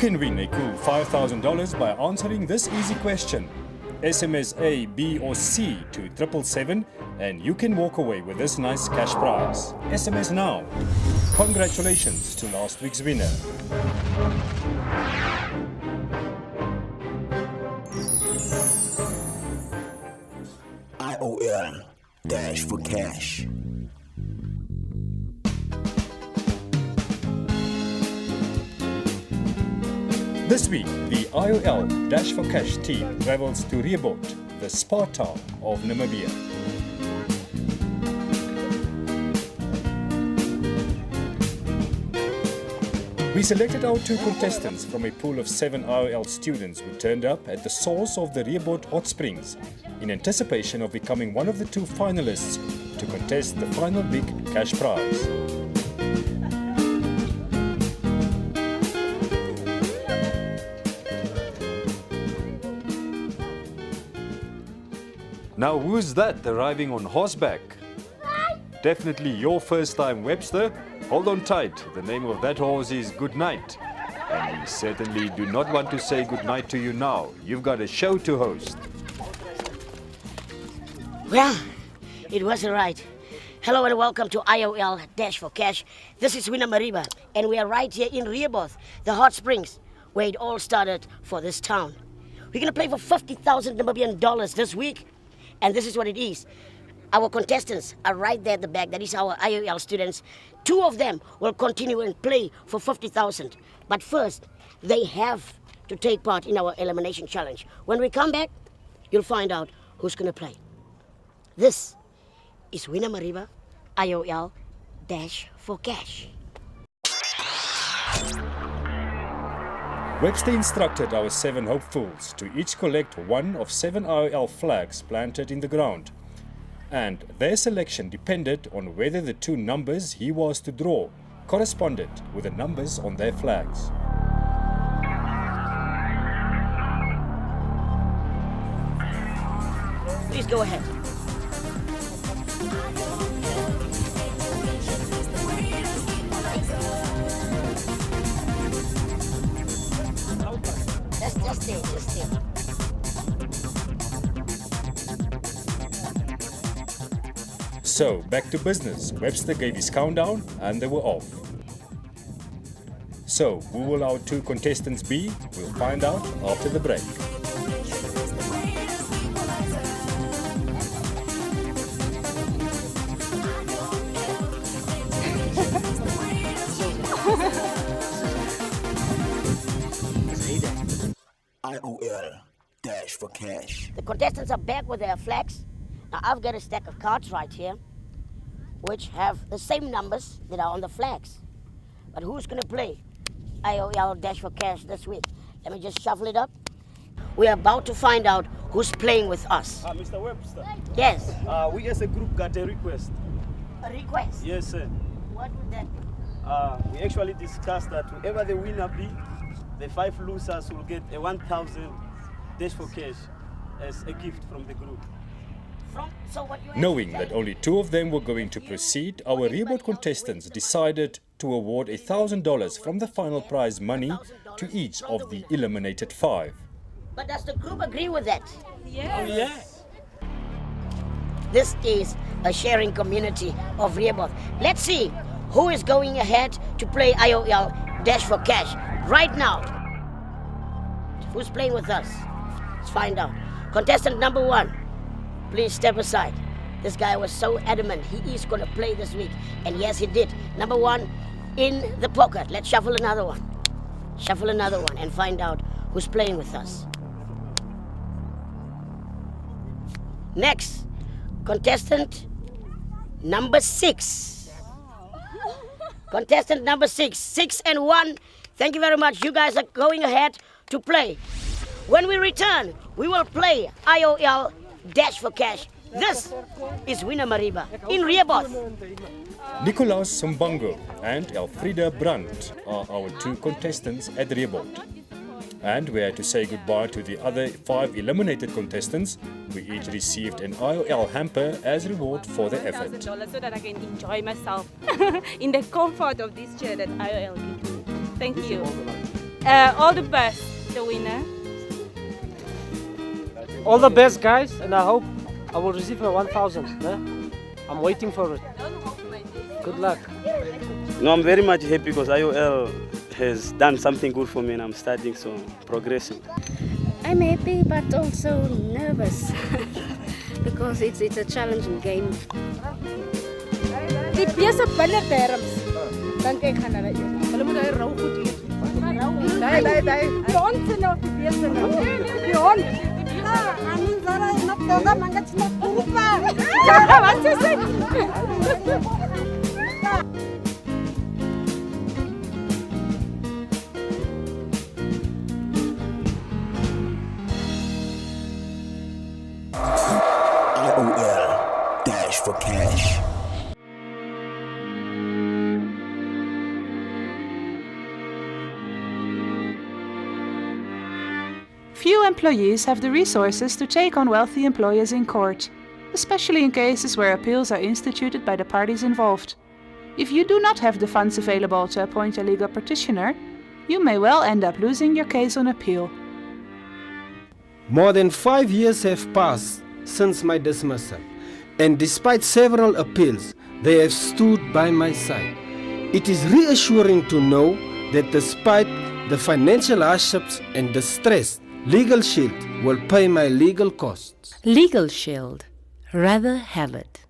can win a cool $5,000 by answering this easy question. SMS A, B or C to 777 and you can walk away with this nice cash prize. SMS now. Congratulations to last week's winner. IOL D4C. This week, the IOL D4C team travels to Rehoboth, the spa town of Namibia. We selected our 2 contestants from a pool of 7 IOL students who turned up at the source of the Rehoboth hot springs in anticipation of becoming one of the 2 finalists to contest the final big cash prize. Now who's that arriving on horseback? Definitely your first time, Webster. Hold on tight. The name of that horse is Good Night. And we certainly do not want to say good night to you now. You've got a show to host. Well, it was a ride. Hello and welcome to IOL D4C. This is Wina Mariba and we are right here in Rehoboth, the hot springs, where it all started for this town. We're going to play for $50,000 Namibian this week. And this is what it is. Our contestants are right there at the back. That is our IOL students. 2 of them will continue and play for $50,000. But first, they have to take part in our elimination challenge. When we come back, you'll find out who's going to play. This is Wina Mariba, IOL D4C. Webster instructed our 7 hopefuls to each collect 1 of 7 IOL flags planted in the ground. And their selection depended on whether the 2 numbers he was to draw corresponded with the numbers on their flags. Please go ahead. Just stay. So, back to business. Webster gave his countdown and they were off. So, who will our 2 contestants be? We'll find out after the break. IOL D4C. The contestants are back with their flags. Now I've got a stack of cards right here which have the same numbers that are on the flags. But who's going to play IOL D4C this week? Let me just shuffle it up. We are about to find out who's playing with us. Mr. Webster. Yes. We as a group got a request. A request? Yes, sir. What would that be? We actually discussed that whoever the winner be, the 5 losers will get a 1,000 D4C as a gift from the group. Knowing that only 2 of them were going to proceed, our Rehoboth contestants decided to award $1,000 from the final prize money to each of the eliminated 5. But does the group agree with that? Yes. Oh, yes. This is a sharing community of Rehoboth. Let's see who is going ahead to play IOL D4C right now. Who's playing with us? Let's find out. Contestant number 1. Please step aside. This guy was so adamant he is going to play this week. And yes, he did. Number 1 in the pocket. Let's shuffle another one. Shuffle another one and find out who's playing with us. Next, contestant number 6. Contestant number 6. 6 and 1. Thank you very much. You guys are going ahead to play. When we return, we will play IOL D4C. This is Wina Mariba in Rehoboth. Nicolaus Mbango and Elfrida Brandt are our 2 contestants at Rehoboth. And we had to say goodbye to the other 5 eliminated contestants. We each received an IOL hamper as reward for their effort. $1,000 so that I can enjoy myself in the comfort of this chair that IOL gives me. Thank you. All the best, the winner. All the best, guys, and I hope I will receive a 1,000. I'm waiting for it. Good luck. No, I'm very much happy because IOL has done something good for me and I'm studying, so progressing. I'm happy but also nervous because it's a challenging game. Die bese binne terms. Dink ek gaan hulle eet. Hulle moet hy rou goed eet. Daai. Die hond se nou die bese nou. Die hond. Amin zara na toga manga china kurupa. Wat sê jy? IOL Dash for Cash. Few employees have the resources to take on wealthy employers in court, especially in cases where appeals are instituted by the parties involved. If you do not have the funds available to appoint a legal practitioner, you may well end up losing your case on appeal. More than 5 years have passed since my dismissal, and despite several appeals, they have stood by my side. It is reassuring to know that despite the financial hardships and distress, Legal Shield will pay my legal costs. Legal Shield. Rather have it.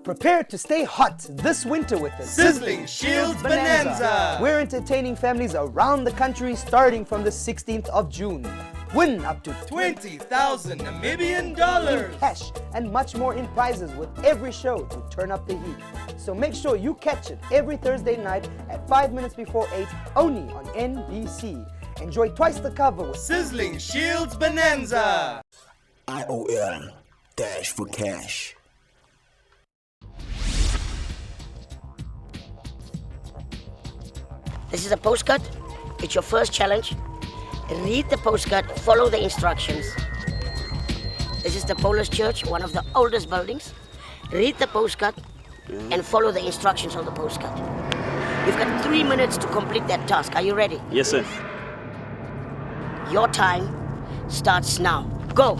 Prepare to stay hot this winter with the Sizzling Shields Bonanza. We're entertaining families around the country starting from the 16th of June. Win up to 20,000 Namibian dollars. Cash and much more in prizes with every show to turn up the heat. So make sure you catch it every Thursday night at 5 minutes before 8 only on NBC. Enjoy twice the cover with Sizzling Shields Bonanza. IOL Dash for Cash. This is a postcard. It's your first challenge. Read the postcard, follow the instructions. This is the Polish Church, one of the oldest buildings. Read the postcard and follow the instructions on the postcard. You've got 3 minutes to complete that task. Are you ready? Yes, sir. Your time starts now. Go!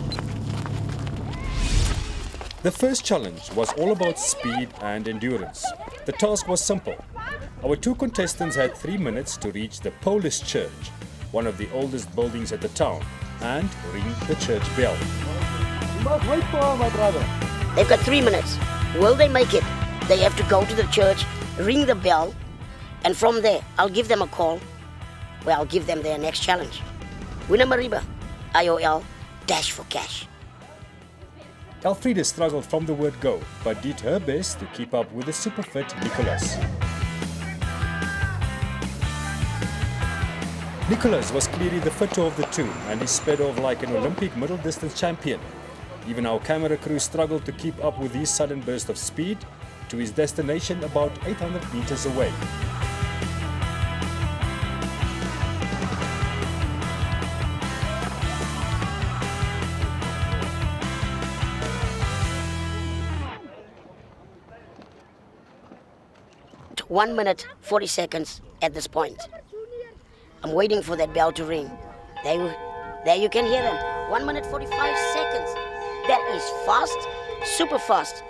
The first challenge was all about speed and endurance. The task was simple. Our two contestants had 3 minutes to reach the Polish Church, one of the oldest buildings at the town, and ring the church bell. You must wait for her, my brother. They've got 3 minutes. Will they make it? They have to go to the church, ring the bell, and from there, I'll give them a call where I'll give them their next challenge. Winner Mariba, IOL Dash for Cash. Elfriede struggled from the word go, but did her best to keep up with the super fit Nicholas. Nicholas was clearly the fitter of the two, and he sped off like an Olympic middle distance champion. Even our camera crew struggled to keep up with his sudden burst of speed to his destination about 800 meters away. At 1 minute, 40 seconds at this point. I'm waiting for that bell to ring. There you can hear them. 1 minute, 45 seconds. That is fast, super fast.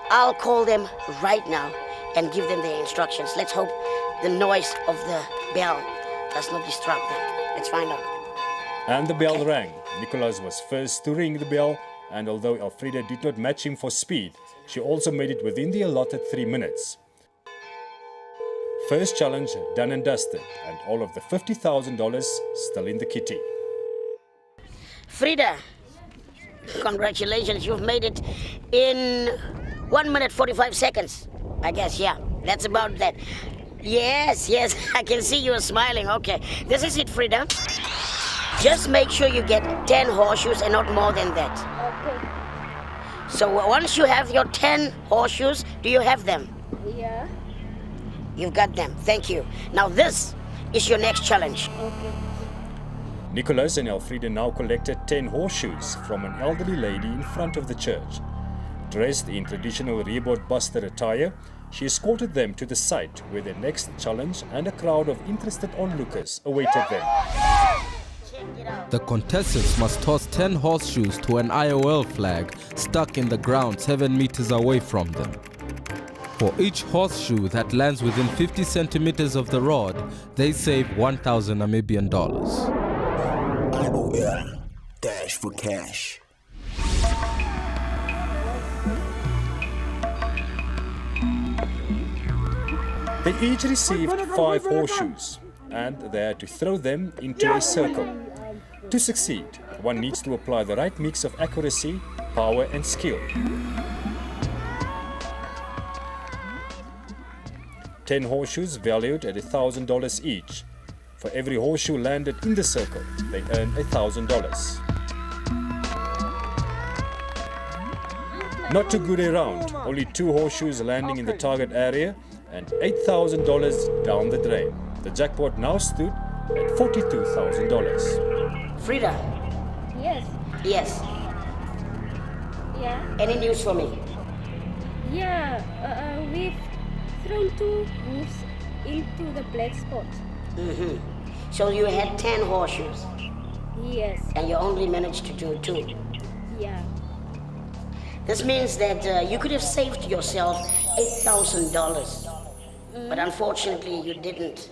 I'll call them right now and give them their instructions. Let's hope the noise of the bell does not distract them. Let's find out. And the bell rang. Nicholas was first to ring the bell, and although Elfriede did not match him for speed, she also made it within the allotted 3 minutes. First challenge done and dusted, and all of the $50,000 still in the kitty. Frida, congratulations, you've made it in 1 minute 45 seconds. I guess, yeah, that's about that. Yes, I can see you are smiling. Okay, this is it, Frida. Just make sure you get 10 horseshoes and not more than that. Okay. So once you have your 10 horseshoes, do you have them? Yeah. You've got them. Thank you. Now this is your next challenge. Okay. Nicholas and Elfriede now collected 10 horseshoes from an elderly lady in front of the church. Dressed in traditional Rehoboth Buster attire, she escorted them to the site where their next challenge and a crowd of interested onlookers awaited them. The contestants must toss 10 horseshoes to an IOL flag stuck in the ground 7 meters away from them. For each horseshoe that lands within 50 centimeters of the rod, they save 1,000 Namibian dollars. IOL Dash for Cash. They each received 5 horseshoes and they had to throw them into a circle. To succeed, one needs to apply the right mix of accuracy, power and skill. 10 horseshoes valued at $1,000 each. For every horseshoe landed in the circle, they earn $1,000. Not too good a round, only 2 horseshoes landing in the target area and $8,000 down the drain. The jackpot now stood at $42,000. Frida. Yes. Yes. Yeah. Any news for me? Yeah. We've thrown 2 moves into the black spot. Mm-hmm. So you had 10 horseshoes? Yes. And you only managed to do 2? Yeah. This means that you could have saved yourself $8,000. But unfortunately, you didn't.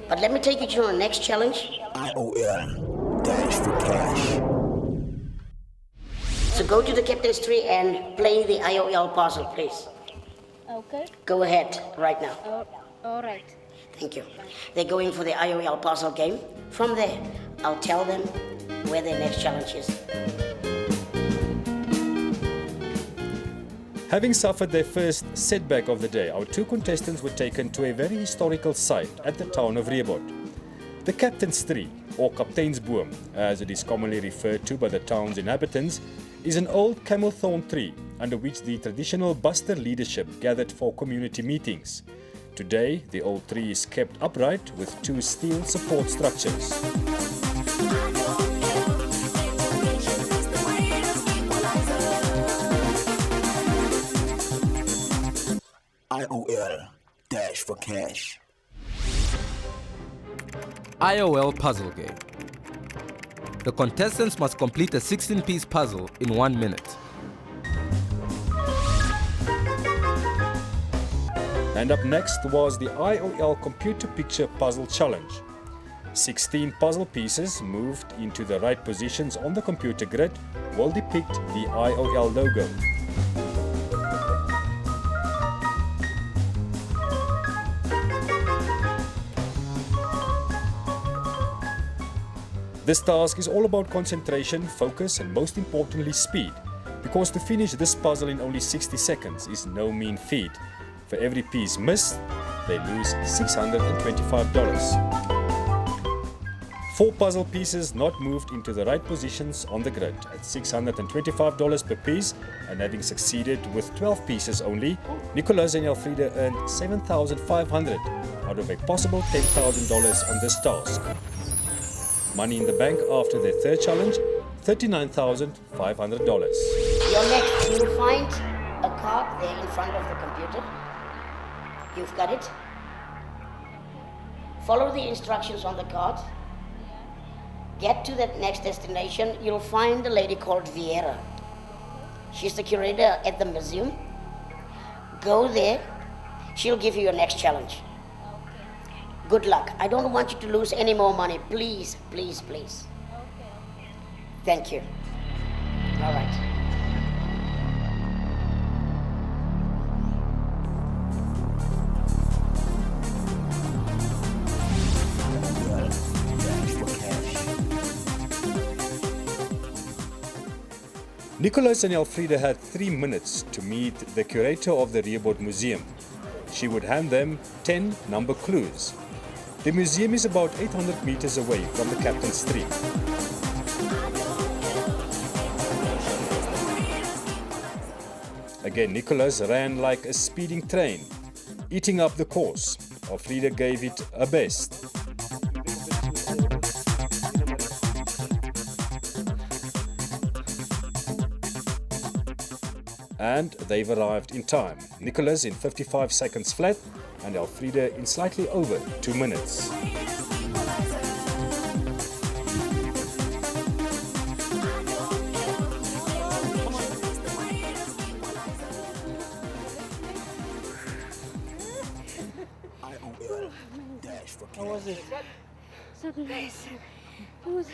But let me take you to our next challenge. IOL Dash for Cash. So go to the captain's tree and play the IOL puzzle, please. Okay. Go ahead right now. All right. Thank you. They're going for the IOL puzzle game. From there, I'll tell them where their next challenge is. Having suffered their first setback of the day, our 2 contestants were taken to a very historical site at the town of Rehoboth. The Captain's Tree, or Kapteinsboom, as it is commonly referred to by the town's inhabitants, is an old camel thorn tree under which the traditional Buster leadership gathered for community meetings. Today, the old tree is kept upright with 2 steel support structures. IOL Dash for Cash. IOL puzzle game. The contestants must complete a 16-piece puzzle in 1 minute. And up next was the IOL Computer Picture Puzzle Challenge. 16 puzzle pieces moved into the right positions on the computer grid will depict the IOL logo. This task is all about concentration, focus and most importantly speed, because to finish this puzzle in only 60 seconds is no mean feat. For every piece missed, they lose $625. 4 puzzle pieces not moved into the right positions on the grid at $625 per piece, and having succeeded with 12 pieces only, Nicholas and Elfrida earned $7,500 out of a possible $10,000 on this task. Money in the bank after their third challenge, $39,500. You're next. You'll find a card there in front of the computer. You've got it. Follow the instructions on the card. Get to that next destination. You'll find a lady called Vieira. She's the curator at the museum. Go there. She'll give you your next challenge. Good luck. I don't want you to lose any more money. Please, please, please. Okay. Thank you. All right. Nicholas and Elfrida had 3 minutes to meet the curator of the Rehoboth Museum. She would hand them 10 number clues. The museum is about 800 meters away from the Captain's Tree. Again, Nicholas ran like a speeding train, eating up the course. Elfrida gave it her best. And they've arrived in time. Nicholas in 55 seconds flat and Elfrida in slightly over 2 minutes. IOL D4C. How was it? So nice. It was...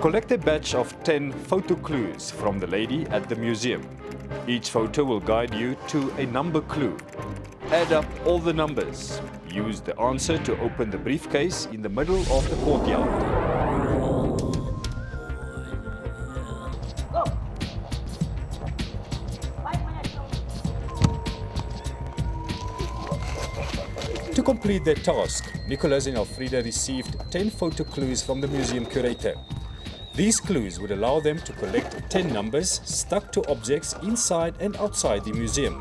Collect a batch of 10 photo clues from the lady at the museum. Each photo will guide you to a number clue. Add up all the numbers. Use the answer to open the briefcase in the middle of the courtyard. To complete their task, Nicholas and Elfrida received 10 photo clues from the museum curator. These clues would allow them to collect 10 numbers stuck to objects inside and outside the museum.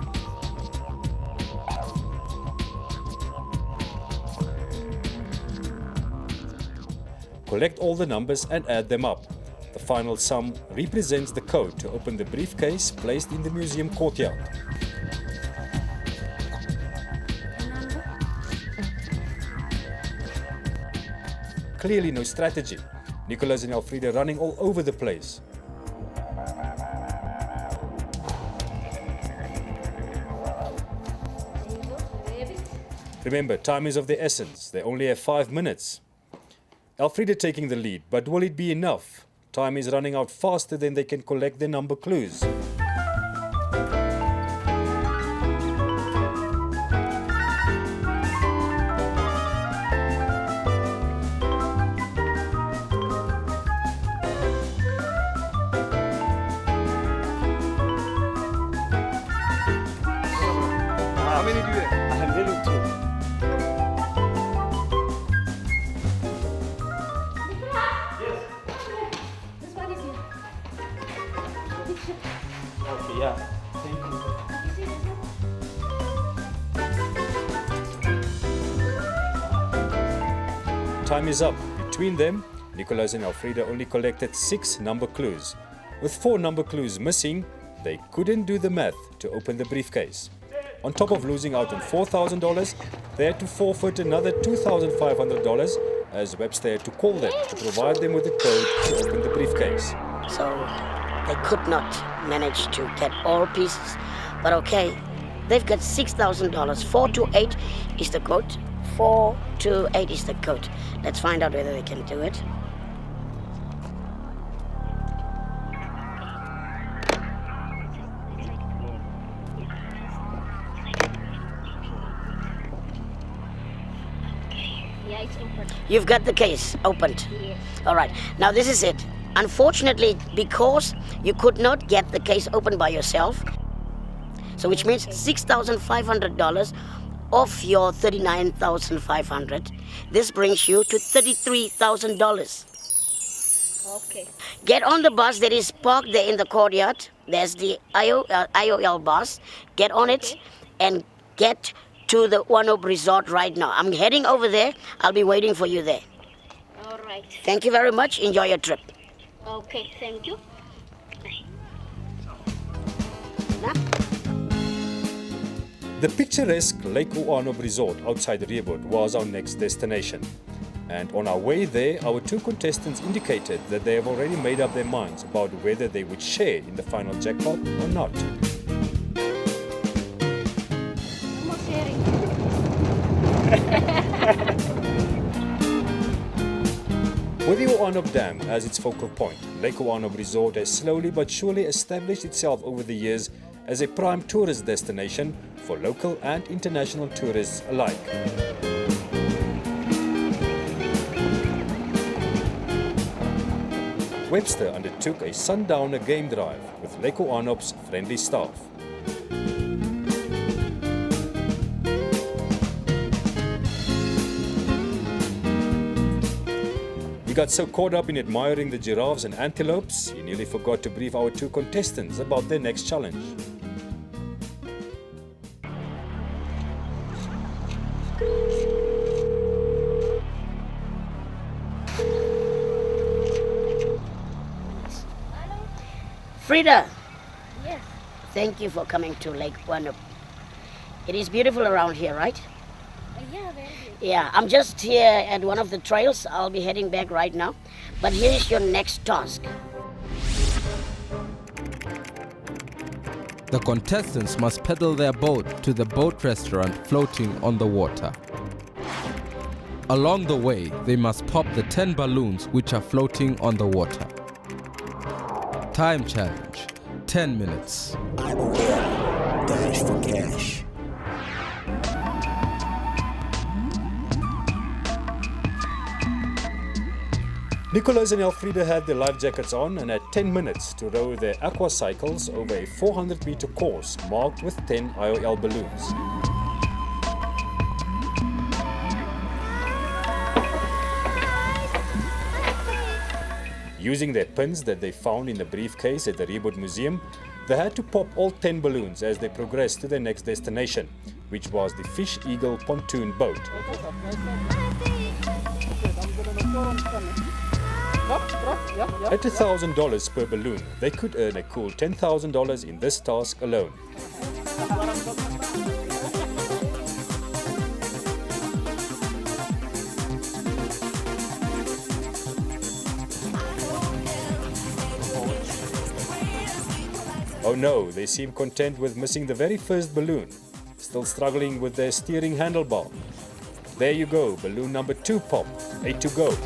Collect all the numbers and add them up. The final sum represents the code to open the briefcase placed in the museum courtyard. Clearly no strategy. Nicholas and Elfrida running all over the place. Remember, time is of the essence. They only have 5 minutes. Elfrida taking the lead, but will it be enough? Time is running out faster than they can collect their number clues. How many do you have? I'm getting 2. This one is here. Okay, yeah. Thank you. You see this one? Time is up. Between them, Nicholas and Elfrida only collected 6 number clues. With 4 number clues missing, they couldn't do the math to open the briefcase. On top of losing out on $4,000, they had to forfeit another $2,500 as Webster had to call them to provide them with the code to open the briefcase. So they could not manage to get all pieces. But okay, they've got $6,000. 428 is the code. 428 is the code. Let's find out whether they can do it. Yeah, it's open. You've got the case opened. Yes. All right. Now this is it. Unfortunately, because you could not get the case open by yourself, so which means $6,500 off your $39,500. This brings you to $33,000. Okay. Get on the bus that is parked there in the courtyard. There's the IOL bus. Get on it and get to the One Hope Resort right now. I'm heading over there. I'll be waiting for you there. All right. Thank you very much. Enjoy your trip. Okay, thank you. The picturesque Lake One Resort outside Rehoboth was our next destination. And on our way there, our 2 contestants indicated that they have already made up their minds about whether they would share in the final jackpot or not. No more sharing. With the Oanop Dam as its focal point, Lake Oanop Resort has slowly but surely established itself over the years as a prime tourist destination for local and international tourists alike. Webster undertook a sundowner game drive with Lake Oanop's friendly staff. He got so caught up in admiring the giraffes and antelopes, he nearly forgot to brief our 2 contestants about their next challenge. Frida, Yes. thank you for coming to Lake Wanup. It is beautiful around here, right? Yeah, very good. Yeah, I'm just here at one of the trails. I'll be heading back right now. But here's your next task. The contestants must pedal their boat to the boat restaurant floating on the water. Along the way, they must pop the 10 balloons which are floating on the water. Time challenge, 10 minutes. IOL Dash for Cash. Nicholas and Elfrida had their life jackets on and had 10 minutes to row their aqua cycles over a 400-meter course marked with 10 IOL balloons. Using their pins that they found in the briefcase at the Rehoboth Museum, they had to pop all 10 balloons as they progressed to their next destination, which was the Fish Eagle pontoon boat. At $1,000 per balloon, they could earn a cool $10,000 in this task alone. Oh no, they seem content with missing the very first balloon, still struggling with their steering handlebar. There you go, balloon number 2 pop, 8 to go.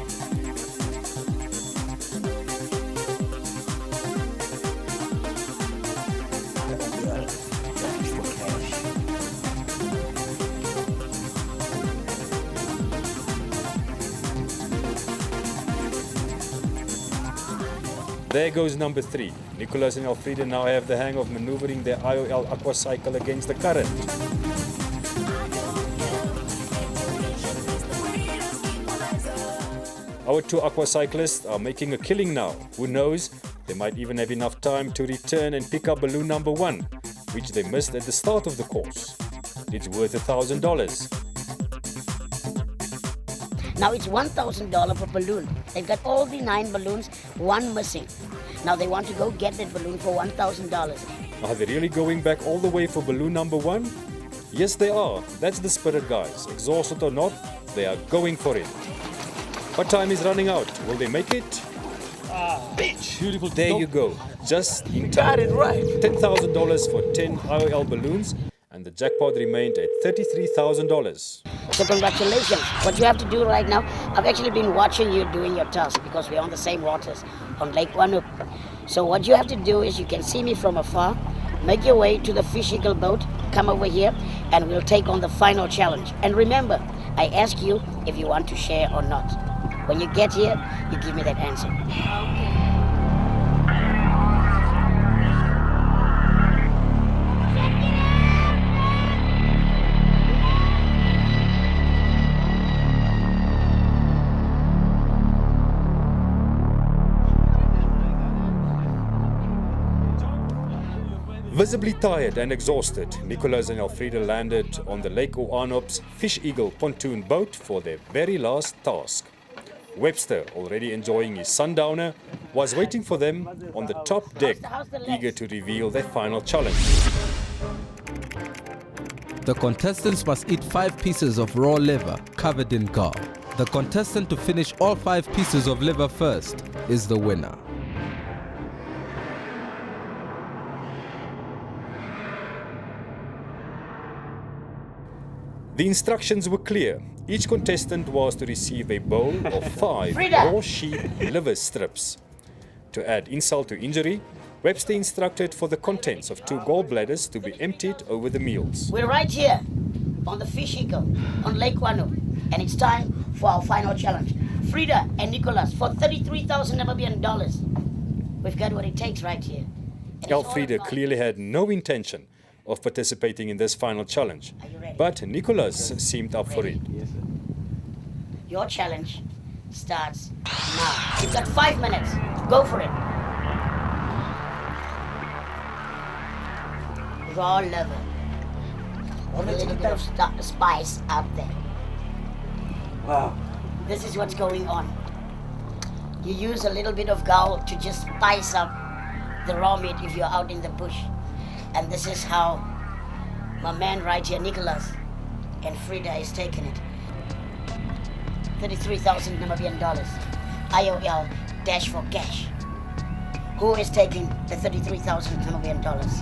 There goes number 3. Nicholas and Elfrida now have the hang of maneuvering their IOL aquacycle against the current. Our 2 aquacyclists are making a killing now. Who knows, they might even have enough time to return and pick up balloon number 1, which they missed at the start of the course. It's worth $1,000. Now it's $1,000 per balloon. They've got all the 9 balloons, 1 missing. Now they want to go get that balloon for $1,000. Are they really going back all the way for balloon number 1? Yes, they are. That's the spirit, guys. Exhausted or not, they are going for it. But time is running out. Will they make it? Bitch! Beautiful. There you go. Just in time. Got it right. $10,000 for 10 IOL balloons, and the jackpot remained at $33,000. So congratulations. What you have to do right now, I've actually been watching you doing your task because we're on the same waters on Lake Wanup. So what you have to do is you can see me from afar, make your way to the Fish Eagle boat, come over here, and we'll take on the final challenge. And remember, I ask you if you want to share or not. When you get here, you give me that answer. Visibly tired and exhausted, Nicholas and Elfrida landed on the Lake Oanop's Fish Eagle pontoon boat for their very last task. Webster, already enjoying his sundowner, was waiting for them on the top deck, eager to reveal their final challenge. The contestants must eat 5 pieces of raw liver covered in gall. The contestant to finish all 5 pieces of liver first is the winner. The instructions were clear. Each contestant was to receive a bowl of 5 raw sheep liver strips. To add insult to injury, Webster instructed for the contents of 2 gallbladders to be emptied over the meals. We're right here on the Fish Eagle on Lake Wanup, and it's time for our final challenge. Frida and Nicholas for $33,000 Namibian dollars. We've got what it takes right here. Elfrida clearly had no intention of participating in this final challenge, but Nicholas seemed up for it. Your challenge starts now. You've got 5 minutes. Go for it. Raw liver. With a little bit of spice out there. Wow. This is what's going on. You use a little bit of gall to just spice up the raw meat if you're out in the bush. And this is how my man right here, Nicholas, and Frida is taking it. $33,000 Namibian dollars. IOL dash for cash. Who is taking the $33,000 Namibian dollars?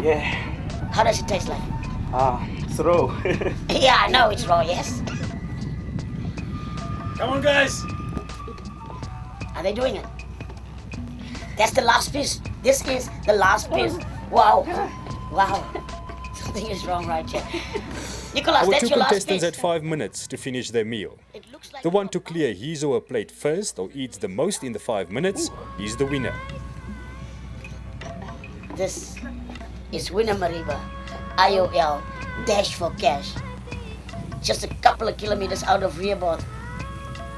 Yeah. How does it taste like? It's raw. Yeah, I know it's raw, yes. Come on, guys. Are they doing it? That's the last piece. This is the last piece. Wow. Wow. Something is wrong right here. Nicholas, Our that's two your last contestants piece. had 5 minutes to finish their meal. The one to clear his or her plate first or eats the most in the 5 minutes is the winner. This is Winner Mariba, IOL dash for cash. Just a couple of kilometers out of Rehoboth,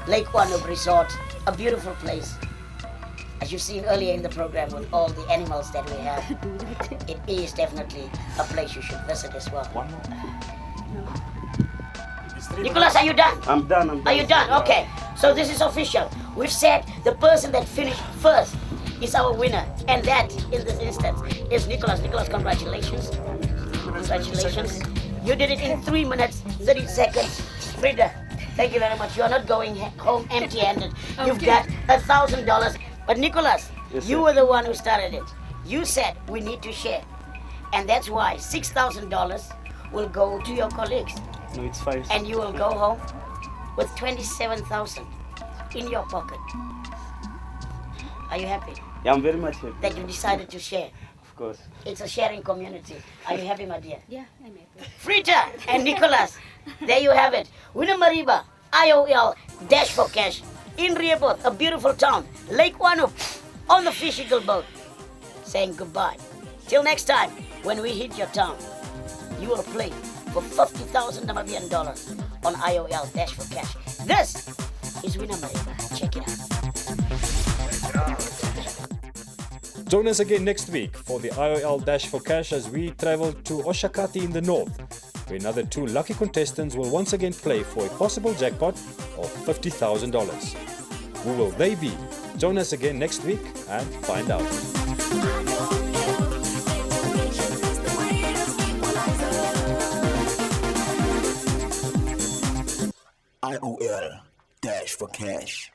Lake Wanhoop Resort, a beautiful place. As you've seen earlier in the program with all the animals that we have, it is definitely a place you should visit as well. Nicholas, are you done? I'm done. Are you done? Okay. So this is official. We've said the person that finished first is our winner. And that, in this instance, is Nicholas. Nicholas, congratulations. Congratulations. You did it in 3 minutes, 30 seconds. Frida, thank you very much. You're not going home empty-handed. You've got $1,000. But Nicholas, Yes, you sir. were the one who started it. You said we need to share. And that's why $6,000 will go to your colleagues. No, it's 5. And you will go home with $27,000 in your pocket. Are you happy Yeah, I'm very much happy. that you decided to share? Of course. It's a sharing community. Are you happy, my dear? Yeah, I'm happy. Frida and Nicholas, there you have it. Winner Mariba, IOL dash for cash in Rehoboth, a beautiful town, Lake Wanhoop, on the Fish Eagle boat, saying goodbye. Till next time, when we hit your town, you will play for $50,000 Namibian dollars on IOL dash for cash. This is Winner Mariba. Check it out. Join us again next week for the IOL Dash for Cash as we travel to Oshakati in the north, where another 2 lucky contestants will once again play for a possible jackpot of $50,000. Who will they be? Join us again next week and find out. IOL Dash for Cash.